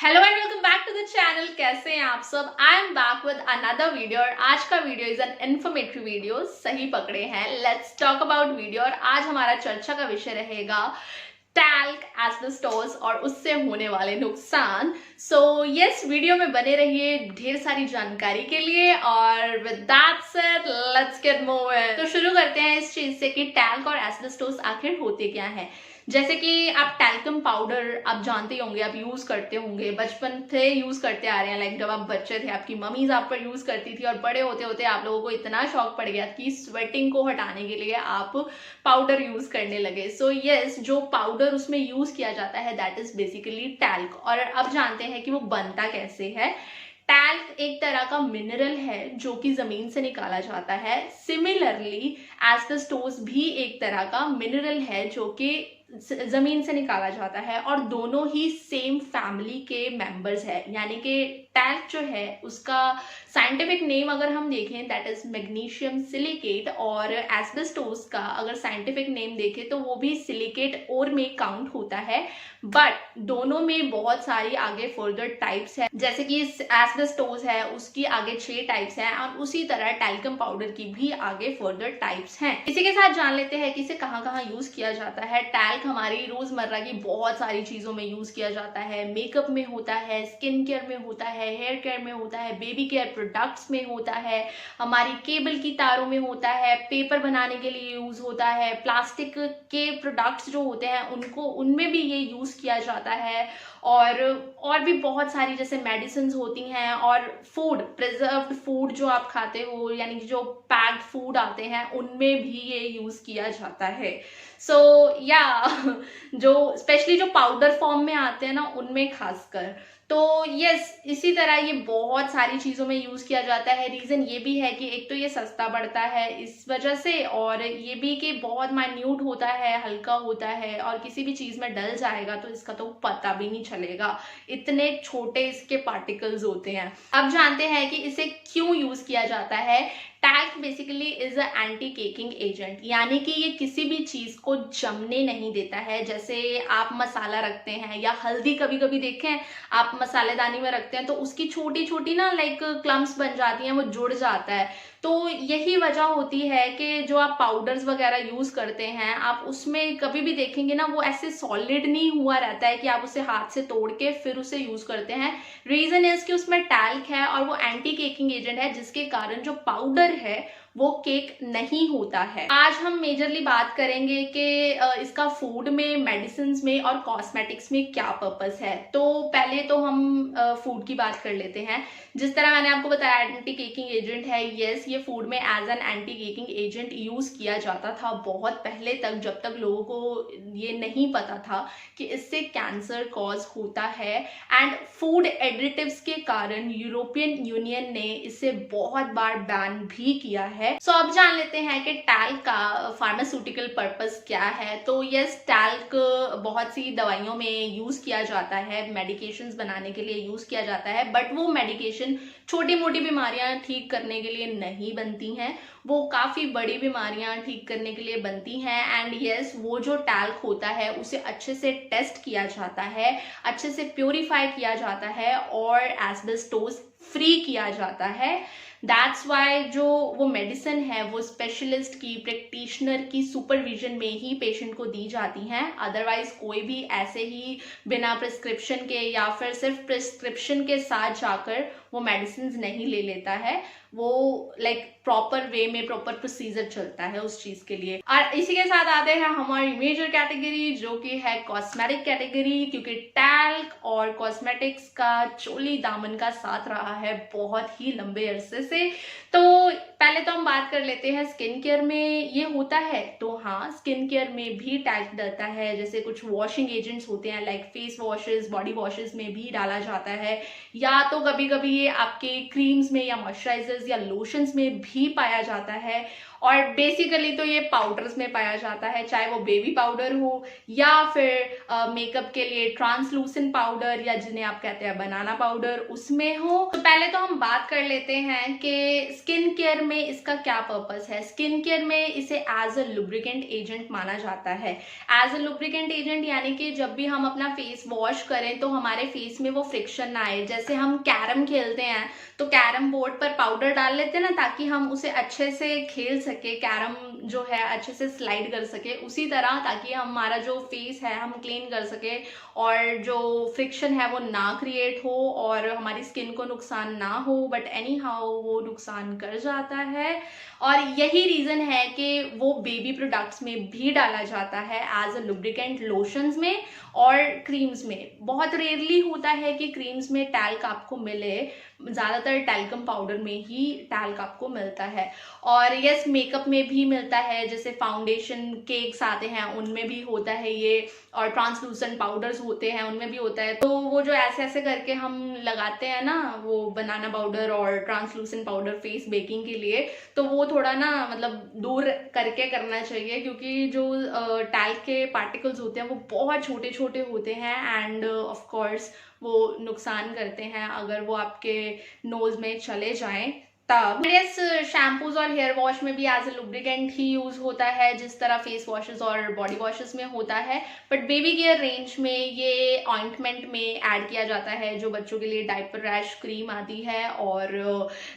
Hello and welcome back to the channel. कैसे हैं आप सब? I am back with another video और आज का video is an informative video. सही पकड़े हैं, लेट्स टॉक अबाउट वीडियो। और आज हमारा चर्चा का विषय रहेगा टैल्क, एस्बेस्टोस और उससे होने वाले नुकसान। सो यस, वीडियो में बने रहिए ढेर सारी जानकारी के लिए। और with that said let's get moving. तो शुरू करते हैं इस चीज से कि टैल्क और एस्बेस्टोस आखिर होते क्या हैं। जैसे कि आप टैल्कम पाउडर आप जानते होंगे, आप यूज करते होंगे, बचपन से यूज करते आ रहे हैं। लाइक जब आप बच्चे थे आपकी मम्मीज आप पर यूज करती थी और बड़े होते होते आप लोगों को इतना शौक पड़ गया कि स्वेटिंग को हटाने के लिए आप पाउडर यूज करने लगे। सो यस, जो पाउडर उसमें यूज किया जाता है दैट इज बेसिकली टैल्क। और अब जानते हैं कि वो बनता कैसे है। टैल्क एक तरह का मिनरल है जो कि जमीन से निकाला जाता है। सिमिलरली एस्बेस्टोस भी एक तरह का मिनरल है जो कि जमीन से निकाला जाता है और दोनों ही सेम फैमिली के मेंबर्स है। यानी कि टैल्क जो है उसका साइंटिफिक नेम अगर हम देखें दैट इज मैग्नीशियम सिलिकेट, और एस्बेस्टोस का अगर साइंटिफिक नेम देखें तो वो भी सिलिकेट और में काउंट होता है। बट दोनों में बहुत सारी आगे फर्दर टाइप्स है। जैसे कि एस्बेस्टोस है उसकी आगे 6 टाइप्स हैं और उसी तरह टैल्कम पाउडर की भी आगे फर्दर टाइप्स हैं। इसी के साथ जान लेते हैं कि इसे कहाँ कहाँ यूज किया जाता है। टैल्क हमारी रोजमर्रा की बहुत सारी चीजों में यूज किया जाता है। मेकअप में होता है, स्किन केयर में होता है, हेयर केयर में होता है, बेबी केयर प्रोडक्ट्स में होता है, हमारी केबल की तारों में होता है, पेपर बनाने के लिए यूज होता है, प्लास्टिक के प्रोडक्ट्स जो होते हैं उनको उनमें भी ये यूज किया जाता है। और भी बहुत सारी जैसे मेडिसिन होती हैं और फूड, प्रिजर्व्ड फूड जो आप खाते हो यानी कि जो पैक्ड फूड आते हैं उनमें भी ये यूज किया जाता है। सो या जो स्पेशली जो पाउडर फॉर्म में आते हैं ना उनमें खासकर। तो यस, इसी तरह ये बहुत सारी चीजों में यूज किया जाता है। रीजन ये भी है कि एक तो ये सस्ता पड़ता है इस वजह से, और ये भी कि बहुत माइन्यूट होता है, हल्का होता है और किसी भी चीज में डल जाएगा तो इसका तो पता भी नहीं चलेगा, इतने छोटे इसके पार्टिकल्स होते हैं। अब जानते हैं कि इसे क्यों यूज किया जाता है। Talc basically is a anti caking agent, यानी कि ये किसी भी चीज को जमने नहीं देता है। जैसे आप मसाला रखते हैं या हल्दी कभी कभी देखें आप मसालेदानी में रखते हैं तो उसकी छोटी छोटी ना लाइक क्लम्प्स बन जाती हैं, वो जुड़ जाता है। तो यही वजह होती है कि जो आप पाउडर्स वगैरह यूज करते हैं आप उसमें कभी भी देखेंगे ना वो ऐसे सॉलिड नहीं हुआ रहता है कि आप उसे हाथ से तोड़ के फिर उसे यूज करते हैं। रीजन इज कि उसमें टैल्क है और वो एंटी केकिंग एजेंट है जिसके कारण जो पाउडर है वो केक नहीं होता है। आज हम मेजरली बात करेंगे कि इसका फूड में, मेडिसिन में और कॉस्मेटिक्स में क्या पर्पस है। तो पहले तो हम फूड की बात कर लेते हैं। जिस तरह मैंने आपको बताया एंटी केकिंग एजेंट है, यस ये फूड में as an anti caking agent use किया जाता था बहुत पहले तक, जब तक लोगों को ये नहीं पता था कि इससे कैंसर कॉज होता है। एंड फूड एडिटिव्स के कारण यूरोपियन यूनियन ने इसे बहुत बार बैन भी किया है। सो अब जान लेते हैं कि टैल्क का फार्मास्यूटिकल पर्पस क्या है। तो यस, टैल्क बहुत सी दवाइयों में यूज किया जाता है, मेडिकेशंस बनाने के लिए यूज किया जाता है। बट वो मेडिकेशन छोटी मोटी बीमारियां ठीक करने के लिए नहीं बनती हैं, वो काफी बड़ी बीमारियां ठीक करने के लिए बनती हैं। एंड यस, वो जो टैल्क होता है उसे अच्छे से टेस्ट किया जाता है, अच्छे से प्योरीफाई किया जाता है और एस्बेस्टोस फ्री किया जाता है। दैट्स वाई जो वो मेडिसिन है वो स्पेशलिस्ट की, प्रैक्टिशनर की सुपरविजन में ही पेशेंट को दी जाती हैं। अदरवाइज कोई भी ऐसे ही बिना प्रिस्क्रिप्शन के या फिर सिर्फ प्रिस्क्रिप्शन के साथ जाकर वो मेडिसिन नहीं ले लेता है। वो लाइक प्रॉपर वे में प्रॉपर प्रोसीजर चलता है उस चीज के लिए। और इसी के साथ आते हैं हमारी मेजर कैटेगरी जो कि है कॉस्मेटिक कैटेगरी, क्योंकि टैल्क और कॉस्मेटिक्स का चोली दामन का साथ रहा है बहुत ही लंबे अरसे से। तो पहले तो हम बात कर लेते हैं स्किन केयर में ये होता है। तो हाँ, स्किन केयर में भी टैल्क डलता है। जैसे कुछ वॉशिंग एजेंट्स होते हैं like face washes, body washes में भी डाला जाता है, या तो कभी कभी ये आपके क्रीम्स में या मॉइस्चराइजर्स या लोशंस में भी पाया जाता है। और बेसिकली तो ये पाउडर्स में पाया जाता है, चाहे वो बेबी पाउडर हो या फिर मेकअप के लिए ट्रांसलूसेंट पाउडर या जिन्हें आप कहते हैं बनाना पाउडर उसमें हो। तो पहले तो हम बात कर लेते हैं कि स्किन केयर में इसका क्या पर्पस है। स्किन केयर में इसे एज अ लुब्रिकेंट एजेंट माना जाता है। एज अ लुब्रिकेंट एजेंट यानी कि जब भी हम अपना फेस वॉश करें तो हमारे फेस में वो फ्रिक्शन ना आए। जैसे हम कैरम खेलते हैं तो कैरम बोर्ड पर पाउडर डाल लेते हैं ना, ताकि हम उसे अच्छे से खेल सके, कैरम जो है अच्छे से स्लाइड कर सके, उसी तरह ताकि हमारा जो फेस है हम क्लीन कर सके और जो फ्रिक्शन है वो ना क्रिएट हो और हमारी स्किन को नुकसान ना हो, बट एनी हाउ वो नुकसान कर जाता है। और यही रीजन है कि वो बेबी प्रोडक्ट्स में भी डाला जाता है एज अ लुब्रिकेंट, लोशंस में और क्रीम्स में। बहुत रेयरली होता है कि क्रीम्स में टैल्क आपको मिले, ज़्यादातर टैल्कम पाउडर में ही टैल्क आपको मिलता है। और यस, मेकअप में भी मिलता है, जैसे फाउंडेशन केक्स आते हैं उनमें भी होता है ये, और ट्रांसलूसेंट पाउडर्स होते हैं उनमें भी होता है। तो वो जो ऐसे ऐसे करके हम लगाते हैं ना, वो बनाना पाउडर और ट्रांसलूसेंट पाउडर फेस बेकिंग के लिए, तो वो थोड़ा ना मतलब दूर करके करना चाहिए, क्योंकि जो टैल्क के पार्टिकल्स होते हैं वो बहुत छोटे छोटे होते हैं एंड ऑफ कोर्स वो नुकसान करते हैं अगर वो आपके नोज में चले जाएं तब। यस, शैम्पूज और हेयर वॉश में भी एज ए लुब्रिकेंट ही यूज होता है, जिस तरह फेस वॉशेस और बॉडी वॉशेस में होता है। बट बेबी केयर रेंज में ये ऑइंटमेंट में ऐड किया जाता है, जो बच्चों के लिए डायपर रैश क्रीम आती है और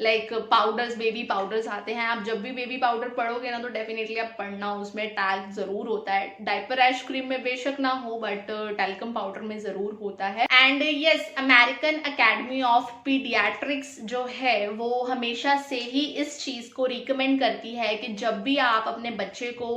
लाइक पाउडर्स, बेबी पाउडर्स आते हैं। आप जब भी बेबी पाउडर पढ़ोगे ना तो डेफिनेटली आप पढ़ना, उसमें टैल्क जरूर होता है। डायपर रैश क्रीम में बेशक ना हो, बट टैल्कम पाउडर में जरूर होता है। And yes, American academy of paediatrics जो है वो हमेशा से ही इस चीज को रिकमेंड करती है कि जब भी आप अपने बच्चे को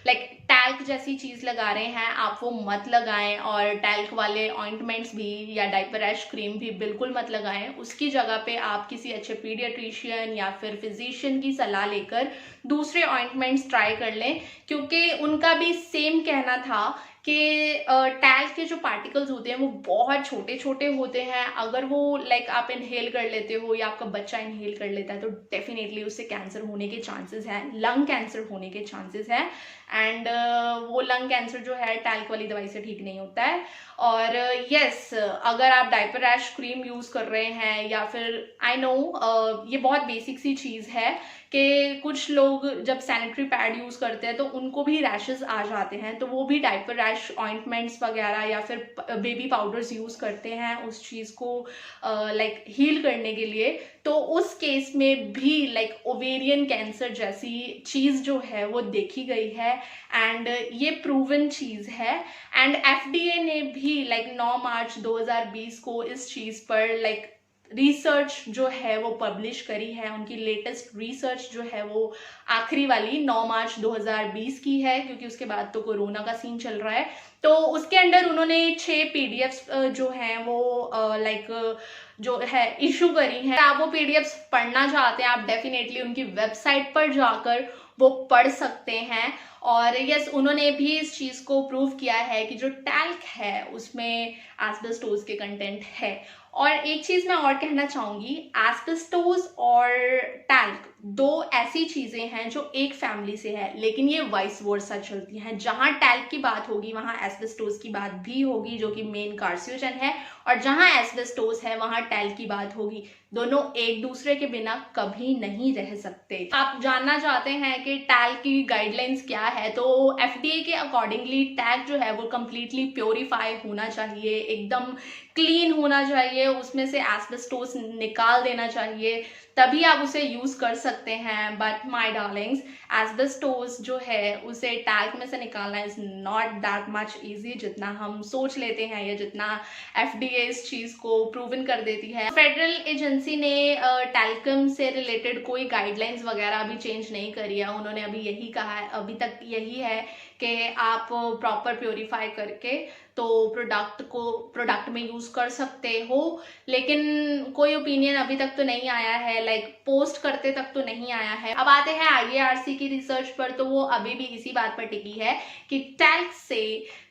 लाइक टैल्क जैसी चीज लगा रहे हैं आप वो मत लगाएं, और टैल्क वाले ऑइंटमेंट्स भी या डायपर रैश क्रीम भी बिल्कुल मत लगाएं। उसकी जगह पे आप किसी अच्छे पीडियाट्रिशियन या फिर फिजिशियन की सलाह लेकर दूसरे ऑइंटमेंट्स ट्राई कर लें, क्योंकि उनका भी सेम कहना था कि टैल्क के जो पार्टिकल्स होते हैं वो बहुत छोटे छोटे होते हैं। अगर वो लाइक आप इनहेल कर लेते हो या आपका बच्चा इनहेल कर लेता है तो डेफिनेटली उससे कैंसर होने के चांसेस हैं, लंग कैंसर होने के चांसेस हैं। एंड वो लंग कैंसर जो है टैल्क वाली दवाई से ठीक नहीं होता है। और यस, अगर आप डायपर रैश क्रीम यूज कर रहे हैं या फिर आई नो ये बहुत बेसिक सी चीज है कि कुछ लोग जब सैनिटरी पैड यूज करते हैं तो उनको भी रैशेस आ जाते हैं, तो वो भी डायपर रैश ऑइंटमेंट्स वगैरह या फिर बेबी पाउडर्स यूज करते हैं उस चीज को लाइक हील करने के लिए। तो उस केस में भी लाइक ओवेरियन कैंसर जैसी चीज जो है वो देखी गई है एंड ये प्रूवन चीज है। एंड FDA ने भी लाइक 9 मार्च 2020 को इस चीज पर लाइक रिसर्च जो है वो पब्लिश करी है। उनकी लेटेस्ट रिसर्च जो है वो आखिरी वाली 9 मार्च 2020 की है, क्योंकि उसके बाद तो कोरोना का सीन चल रहा है। तो उसके अंडर उन्होंने 6 PDFs जो हैं वो लाइक जो है इशू करी हैं। आप वो PDFs पढ़ना चाहते हैं आप डेफिनेटली उनकी वेबसाइट पर जाकर वो पढ़ सकते हैं। और यस, उन्होंने भी इस चीज को प्रूव किया है कि जो टैल्क है उसमें एस्बेस्टोस के कंटेंट है। और एक चीज मैं और कहना चाहूंगी, एस्बेस्टोस और टैल्क दो ऐसी चीजें हैं जो एक फैमिली से है, लेकिन ये वाइस वर्सा चलती हैं। जहां टैल्क की बात होगी वहां एस्बेस्टोस की बात भी होगी, जो कि मेन कार्सिनोजन है, और जहां एस्बेस्टोस है वहां टैल्क की बात होगी। दोनों एक दूसरे के बिना कभी नहीं रह सकते। आप जानना चाहते हैं कि टैल्क की गाइडलाइंस क्या है, तो FDA के अकॉर्डिंगली टैल्क जो है वो कंप्लीटली प्योरीफाई होना चाहिए, एकदम क्लीन होना चाहिए, उसमें से एस्बेस्टोस निकाल देना चाहिए, तभी आप उसे यूज कर सकते हैं। बट माय डार्लिंग्स, एस्बेस्टोस जो है उसे टैल्क में से निकालना is not that much easy जितना हम सोच लेते हैं या जितना FDA इस चीज को प्रूवन कर देती है। फेडरल एजेंसी ने टैल्कम से रिलेटेड कोई गाइडलाइंस वगैरह अभी चेंज नहीं करी है। उन्होंने अभी यही कहा है, अभी तक यही है कि आप प्रॉपर प्योरीफाई करके तो प्रोडक्ट में यूज कर सकते हो, लेकिन कोई ओपिनियन अभी तक तो नहीं आया है, लाइक पोस्ट करते तक तो नहीं आया है। अब आते हैं IARC की रिसर्च पर, तो वो अभी भी इसी बात पर टिकी है कि टैल्क से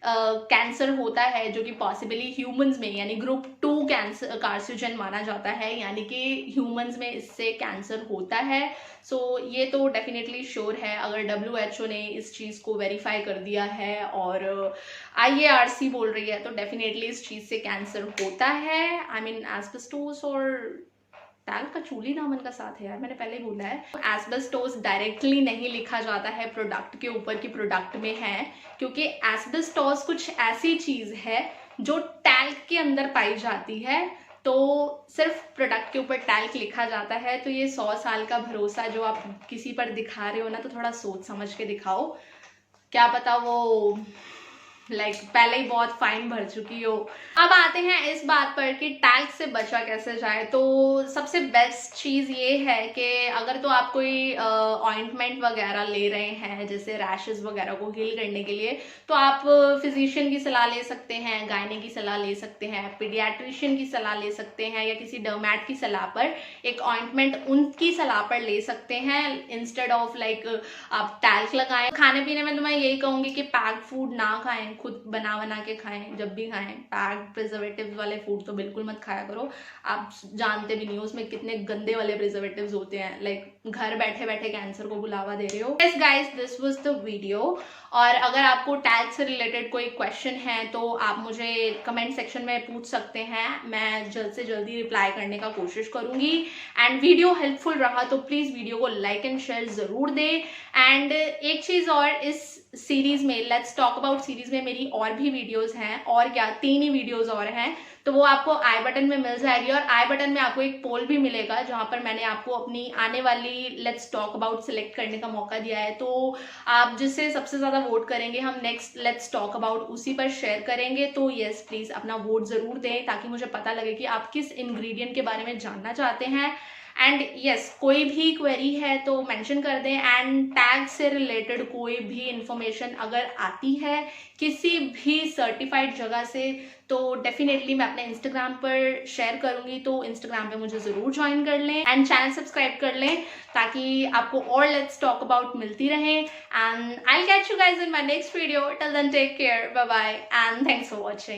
कैंसर होता है, जो कि पॉसिबली ह्यूमंस में यानी ग्रुप 2 कैंसर कार्सिनोजन माना जाता है, यानी कि ह्यूमंस में इससे कैंसर होता है। सो ये तो डेफिनेटली श्योर है, अगर WHO ने इस चीज को वेरीफाई कर दिया है और IARC बोल रही है तो डेफिनेटली इस चीज से कैंसर होता है। आई मीन एस्बेस्टोस और टैल्क का चूली दामन का साथ है यार, मैंने पहले ही बोला है। एस्बेस्टोस डायरेक्टली नहीं लिखा जाता है प्रोडक्ट के ऊपर कि प्रोडक्ट में है, क्योंकि एस्बेस्टोस कुछ ऐसी चीज है जो टैल्क के अंदर पाई जाती है, तो सिर्फ प्रोडक्ट के ऊपर टैल्क लिखा जाता है। तो ये 100 साल का भरोसा जो आप किसी पर दिखा रहे हो ना, तो थोड़ा सोच समझ के दिखाओ, क्या पता वो पहले ही बहुत फाइन भर चुकी हो। अब आते हैं इस बात पर कि टैल्क से बचा कैसे जाए। तो सबसे बेस्ट चीज़ ये है कि अगर तो आप कोई ऑइंटमेंट वगैरह ले रहे हैं, जैसे रैशेस वगैरह को हील करने के लिए, तो आप फिजिशियन की सलाह ले सकते हैं, गायने की सलाह ले सकते हैं, पीडियाट्रिशियन की सलाह ले सकते हैं, या किसी डर्मैट की सलाह पर एक ऑइंटमेंट उनकी सलाह पर ले सकते हैं, इंस्टेड ऑफ आप टैल्क लगाएं। खाने पीने में तो मैं यही कहूँगी कि पैक्ड फूड ना खाएं, खुद बना के खाएं। जब भी खाएं पैक्ड प्रिजर्वेटिव्स वाले फूड तो बिल्कुल मत खाया करो, आप जानते भी नहीं हो उसमें कितने गंदे वाले प्रिजर्वेटिव्स होते हैं। घर बैठे बैठे कैंसर को बुलावा दे रहे हो। Yes guys, this was the video. और अगर आपको टैल्क से रिलेटेड कोई क्वेश्चन है तो आप मुझे कमेंट सेक्शन में पूछ सकते हैं, मैं जल्द से जल्दी रिप्लाई करने का कोशिश करूंगी। एंड वीडियो हेल्पफुल रहा तो प्लीज वीडियो को लाइक एंड शेयर जरूर दे। एंड एक चीज और, इस सीरीज में लेट्स टॉक अबाउट सीरीज में मेरी और भी वीडियोस हैं, और क्या 3 ही वीडियोस और हैं, तो वो आपको आई बटन में मिल जाएगी। और आई बटन में आपको एक पोल भी मिलेगा जहां पर मैंने आपको अपनी आने वाली लेट्स टॉक अबाउट सिलेक्ट करने का मौका दिया है। तो आप जिससे सबसे ज्यादा वोट करेंगे, हम नेक्स्ट लेट्स टॉक अबाउट उसी पर शेयर करेंगे। तो यस, प्लीज अपना वोट जरूर दें ताकि मुझे पता लगे कि आप किस इंग्रेडिएंट के बारे में जानना चाहते हैं। एंड यस, कोई भी क्वेरी है तो मेंशन कर दें। एंड टैग से रिलेटेड कोई भी इंफॉर्मेशन अगर आती है किसी भी सर्टिफाइड जगह से, तो डेफिनेटली मैं अपने इंस्टाग्राम पर शेयर करूंगी। तो इंस्टाग्राम पे मुझे जरूर ज्वाइन कर लें एंड चैनल सब्सक्राइब कर लें ताकि आपको और लेट्स टॉक अबाउट मिलती रहे। And I will catch you guys in my next video. Till then take care, bye bye and thanks for watching.